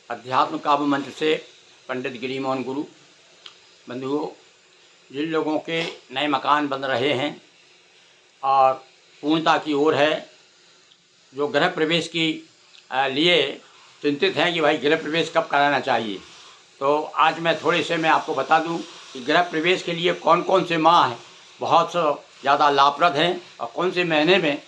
अध्यात्म काव्य मंच से पंडित गिरिमोहन गुरु। बंधुओं, जिन लोगों के नए मकान बन रहे हैं और पूर्णता की ओर है, जो गृह प्रवेश की लिए चिंतित हैं कि भाई गृह प्रवेश कब कराना चाहिए, तो आज मैं आपको बता दूं कि गृह प्रवेश के लिए कौन कौन से माह हैं बहुत ज़्यादा लाभप्रद हैं और कौन से महीने में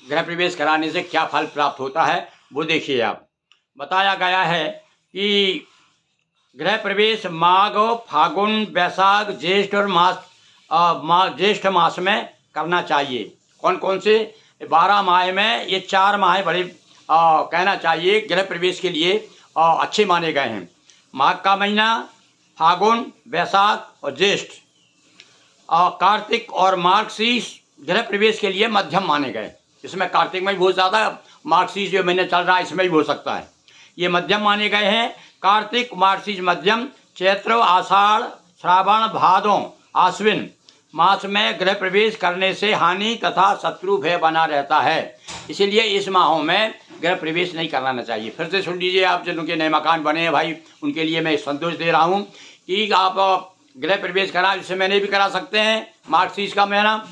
गृह प्रवेश कराने से क्या फल प्राप्त होता है वो देखिए आप। बताया गया है कि गृह प्रवेश माघ, फागुन, बैसाख, ज्येष्ठ और ज्येष्ठ मास में करना चाहिए। कौन कौन से 12 माह में ये 4 माह बड़े कहना चाहिए गृह प्रवेश के लिए अच्छे माने गए हैं। माघ का महीना, फागुन, बैसाख और ज्येष्ठ। कार्तिक और मार्गशीर्ष गृह प्रवेश के लिए मध्यम माने गए। इसमें कार्तिक में भी बहुत ज़्यादा, मार्गशीर्ष जो महीने चल रहा है इसमें भी हो सकता है, ये मध्यम माने गए हैं। कार्तिक, मार्गशीर्ष मध्यम। चैत्र, आषाढ़, श्रावण, भादों, आश्विन मास में गृह प्रवेश करने से हानि तथा शत्रु भय बना रहता है, इसीलिए इस माहों में गृह प्रवेश नहीं कराना चाहिए। फिर से सुन लीजिए आप, जिनके नए मकान बने हैं भाई, उनके लिए मैं संदेश दे रहा हूँ कि आप गृह प्रवेश करा, इस महीने भी करा सकते हैं, मार्गशीर्ष का महीना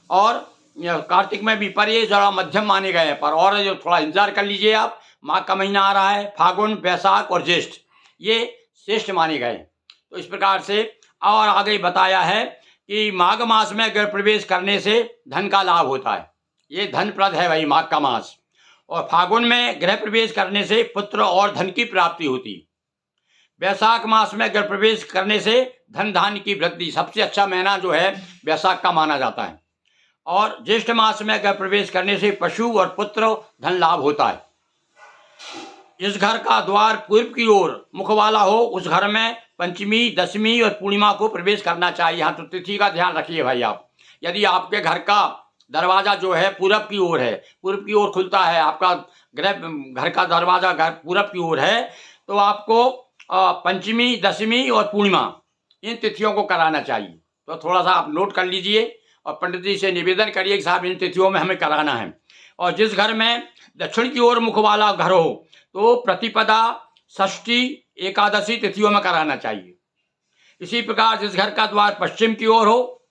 और कार्तिक में भी, पर ये जरा मध्यम माने गए हैं। पर और जो थोड़ा इंतजार कर लीजिए आप, माघ का महीना आ रहा है, फागुन, बैसाख और ज्येष्ठ ये श्रेष्ठ माने गए। तो इस प्रकार से और आगे बताया है कि माघ मास में गृह प्रवेश करने से धन का लाभ होता है, ये धनप्रद है भाई माघ का मास। और फागुन में गृह प्रवेश करने से पुत्र और धन की प्राप्ति होती। बैसाख मास में गृह प्रवेश करने से धन धान्य की वृद्धि। सबसे अच्छा महीना जो है बैसाख का माना जाता है। और ज्येष्ठ मास में गृह प्रवेश करने से पशु और पुत्र धन लाभ होता है। इस घर का द्वार पूर्व की ओर मुख वाला हो, उस घर में पंचमी, दशमी और पूर्णिमा को प्रवेश करना चाहिए। यहाँ तो तिथि का ध्यान रखिए भाई आप। यदि आपके घर का दरवाज़ा जो है पूरब की ओर है, पूर्व की ओर खुलता है आपका घर का दरवाज़ा, घर पूरब की ओर है, तो आपको पंचमी, दशमी और पूर्णिमा इन तिथियों को कराना चाहिए। तो थोड़ा सा आप नोट कर लीजिए और पंडित जी से निवेदन करिए कि साहब इन तिथियों में हमें कराना है। और जिस घर में दक्षिण की ओर मुख वाला घर हो, तो प्रतिपदा, षष्ठी, एकादशी तिथियों में कराना चाहिए। इसी प्रकार जिस घर का द्वार पश्चिम की ओर हो,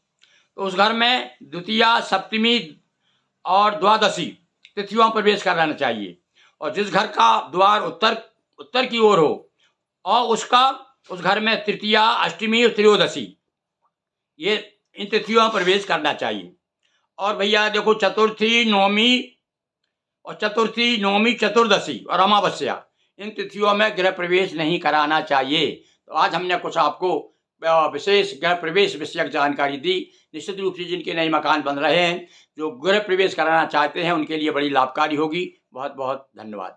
तो उस घर में द्वितीया, सप्तमी और द्वादशी तिथियों में प्रवेश कराना चाहिए। और जिस घर का द्वार उत्तर की ओर हो और उस घर में तृतीया, अष्टमी और त्रयोदशी ये इन तिथियों में प्रवेश करना चाहिए। और भैया देखो, चतुर्थी, नवमी, चतुर्दशी और अमावस्या इन तिथियों में गृह प्रवेश नहीं कराना चाहिए। तो आज हमने कुछ आपको विशेष गृह प्रवेश विषयक जानकारी दी। निश्चित रूप से जिनके नए मकान बन रहे हैं, जो गृह प्रवेश कराना चाहते हैं, उनके लिए बड़ी लाभकारी होगी। बहुत बहुत धन्यवाद।